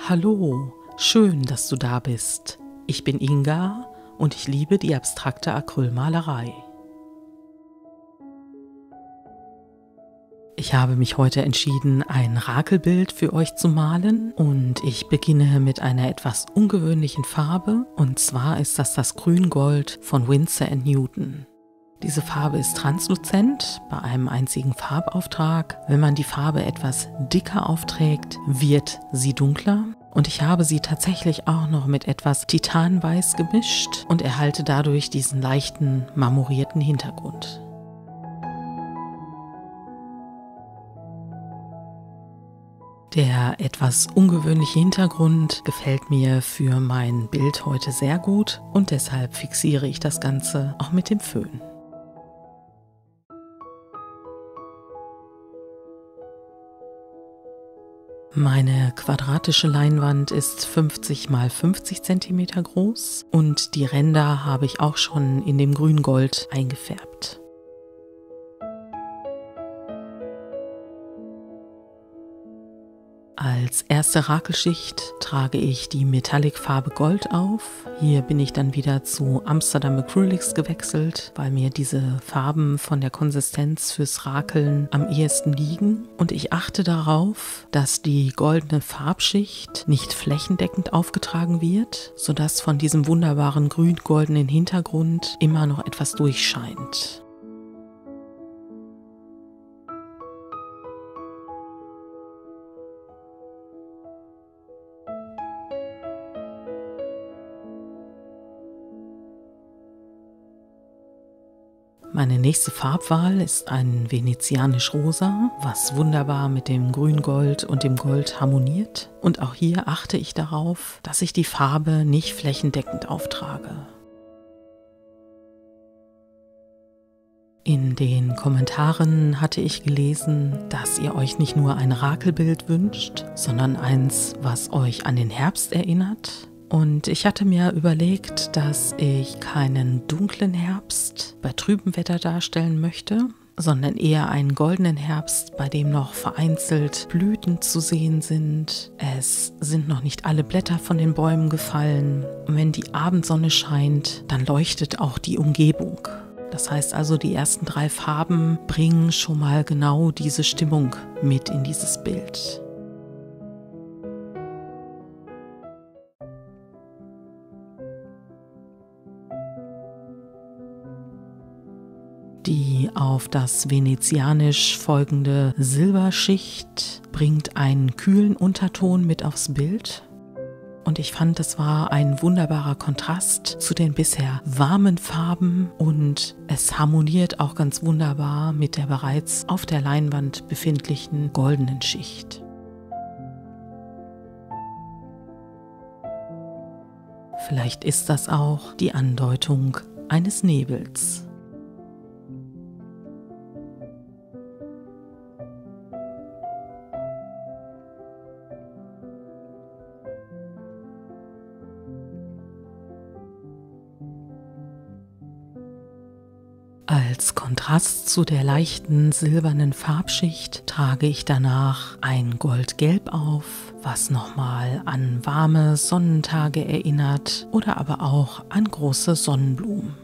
Hallo, schön, dass du da bist. Ich bin Inga und ich liebe die abstrakte Acrylmalerei. Ich habe mich heute entschieden, ein Rakelbild für euch zu malen und ich beginne mit einer etwas ungewöhnlichen Farbe, und zwar ist das Grüngold von Winsor & Newton. Diese Farbe ist transluzent bei einem einzigen Farbauftrag. Wenn man die Farbe etwas dicker aufträgt, wird sie dunkler. Und ich habe sie tatsächlich auch noch mit etwas Titanweiß gemischt und erhalte dadurch diesen leichten, marmorierten Hintergrund. Der etwas ungewöhnliche Hintergrund gefällt mir für mein Bild heute sehr gut und deshalb fixiere ich das Ganze auch mit dem Föhn. Meine quadratische Leinwand ist 50 x 50 cm groß und die Ränder habe ich auch schon in dem Grüngold eingefärbt. Als erste Rakelschicht trage ich die Metallic-Farbe Gold auf. Hier bin ich dann wieder zu Amsterdam Acrylics gewechselt, weil mir diese Farben von der Konsistenz fürs Rakeln am ehesten liegen. Und ich achte darauf, dass die goldene Farbschicht nicht flächendeckend aufgetragen wird, sodass von diesem wunderbaren grün-goldenen Hintergrund immer noch etwas durchscheint. Meine nächste Farbwahl ist ein venezianisch-rosa, was wunderbar mit dem Grüngold und dem Gold harmoniert. Und auch hier achte ich darauf, dass ich die Farbe nicht flächendeckend auftrage. In den Kommentaren hatte ich gelesen, dass ihr euch nicht nur ein Rakelbild wünscht, sondern eins, was euch an den Herbst erinnert. Und ich hatte mir überlegt, dass ich keinen dunklen Herbst bei trübem Wetter darstellen möchte, sondern eher einen goldenen Herbst, bei dem noch vereinzelt Blüten zu sehen sind. Es sind noch nicht alle Blätter von den Bäumen gefallen. Und wenn die Abendsonne scheint, dann leuchtet auch die Umgebung. Das heißt also, die ersten 3 Farben bringen schon mal genau diese Stimmung mit in dieses Bild. Die auf das Venezianisch folgende Silberschicht bringt einen kühlen Unterton mit aufs Bild. Und ich fand, es war ein wunderbarer Kontrast zu den bisher warmen Farben und es harmoniert auch ganz wunderbar mit der bereits auf der Leinwand befindlichen goldenen Schicht. Vielleicht ist das auch die Andeutung eines Nebels. Als Kontrast zu der leichten silbernen Farbschicht trage ich danach ein Goldgelb auf, was nochmal an warme Sonnentage erinnert oder aber auch an große Sonnenblumen.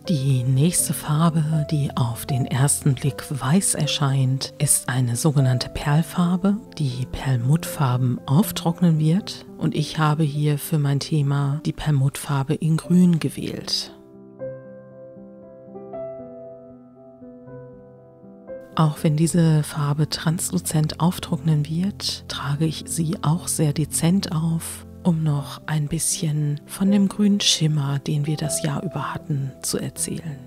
Die nächste Farbe, die auf den ersten Blick weiß erscheint, ist eine sogenannte Perlfarbe, die Perlmuttfarben auftrocknen wird. Und ich habe hier für mein Thema die Perlmuttfarbe in Grün gewählt. Auch wenn diese Farbe transluzent auftrocknen wird, trage ich sie auch sehr dezent auf, um noch ein bisschen von dem grünen Schimmer, den wir das Jahr über hatten, zu erzählen.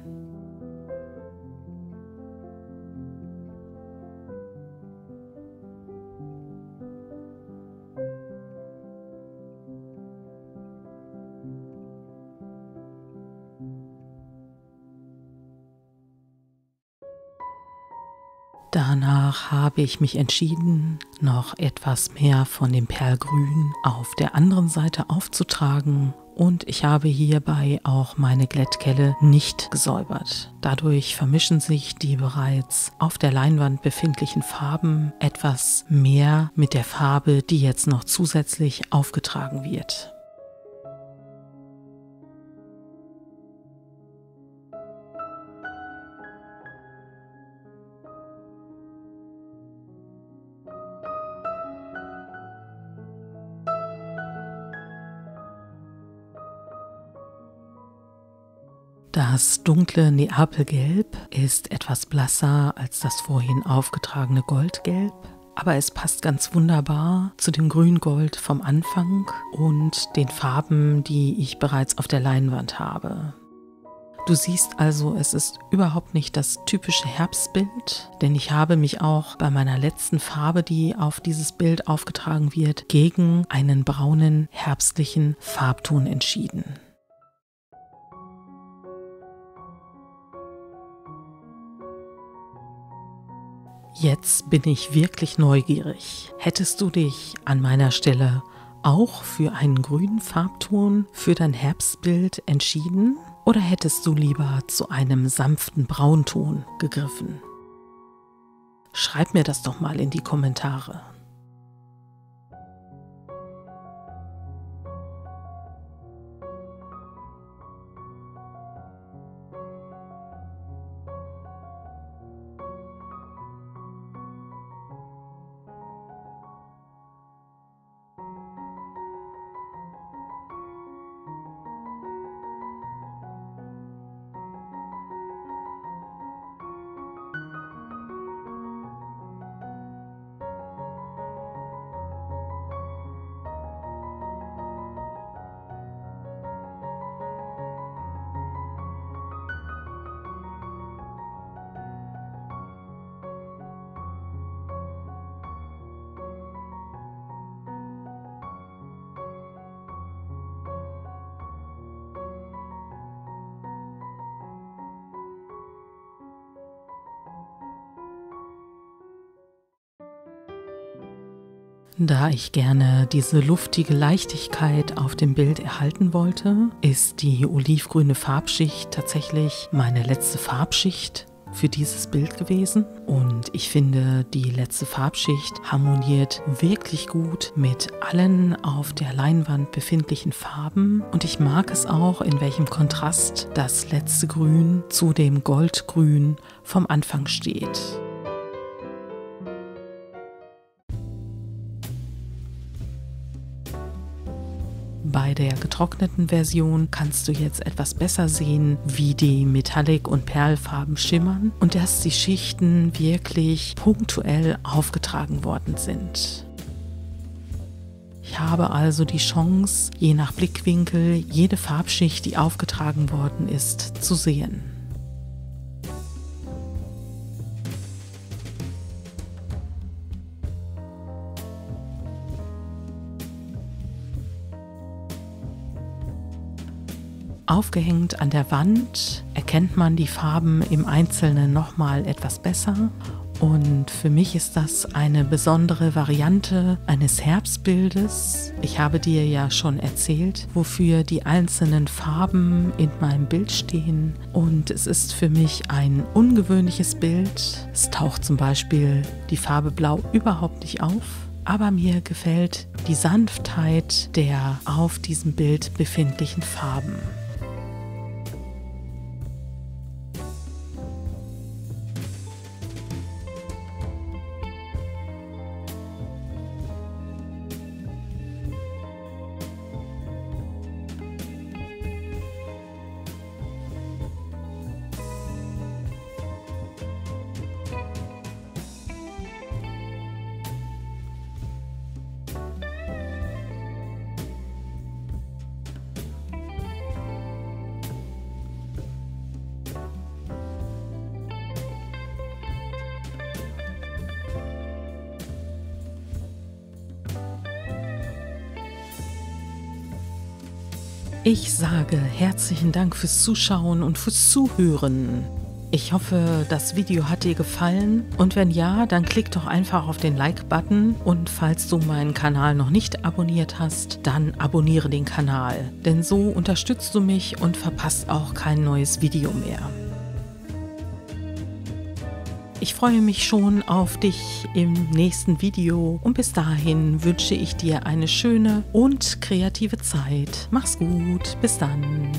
Danach habe ich mich entschieden, noch etwas mehr von dem Perlgrün auf der anderen Seite aufzutragen. Und ich habe hierbei auch meine Glättkelle nicht gesäubert. Dadurch vermischen sich die bereits auf der Leinwand befindlichen Farben etwas mehr mit der Farbe, die jetzt noch zusätzlich aufgetragen wird. Das dunkle Neapelgelb ist etwas blasser als das vorhin aufgetragene Goldgelb, aber es passt ganz wunderbar zu dem Grüngold vom Anfang und den Farben, die ich bereits auf der Leinwand habe. Du siehst also, es ist überhaupt nicht das typische Herbstbild, denn ich habe mich auch bei meiner letzten Farbe, die auf dieses Bild aufgetragen wird, gegen einen braunen, herbstlichen Farbton entschieden. Jetzt bin ich wirklich neugierig. Hättest du dich an meiner Stelle auch für einen grünen Farbton für dein Herbstbild entschieden? Oder hättest du lieber zu einem sanften Braunton gegriffen? Schreib mir das doch mal in die Kommentare. Da ich gerne diese luftige Leichtigkeit auf dem Bild erhalten wollte, ist die olivgrüne Farbschicht tatsächlich meine letzte Farbschicht für dieses Bild gewesen. Und ich finde, die letzte Farbschicht harmoniert wirklich gut mit allen auf der Leinwand befindlichen Farben. Und ich mag es auch, in welchem Kontrast das letzte Grün zu dem Goldgrün vom Anfang steht. Bei der getrockneten Version kannst du jetzt etwas besser sehen, wie die Metallic- und Perlfarben schimmern und dass die Schichten wirklich punktuell aufgetragen worden sind. Ich habe also die Chance, je nach Blickwinkel, jede Farbschicht, die aufgetragen worden ist, zu sehen. Aufgehängt an der Wand erkennt man die Farben im Einzelnen nochmal etwas besser und für mich ist das eine besondere Variante eines Herbstbildes. Ich habe dir ja schon erzählt, wofür die einzelnen Farben in meinem Bild stehen und es ist für mich ein ungewöhnliches Bild. Es taucht zum Beispiel die Farbe Blau überhaupt nicht auf. Aber mir gefällt die Sanftheit der auf diesem Bild befindlichen Farben. Ich sage herzlichen Dank fürs Zuschauen und fürs Zuhören. Ich hoffe, das Video hat dir gefallen und wenn ja, dann klick doch einfach auf den Like-Button und falls du meinen Kanal noch nicht abonniert hast, dann abonniere den Kanal, denn so unterstützt du mich und verpasst auch kein neues Video mehr. Ich freue mich schon auf dich im nächsten Video und bis dahin wünsche ich dir eine schöne und kreative Zeit. Mach's gut, bis dann.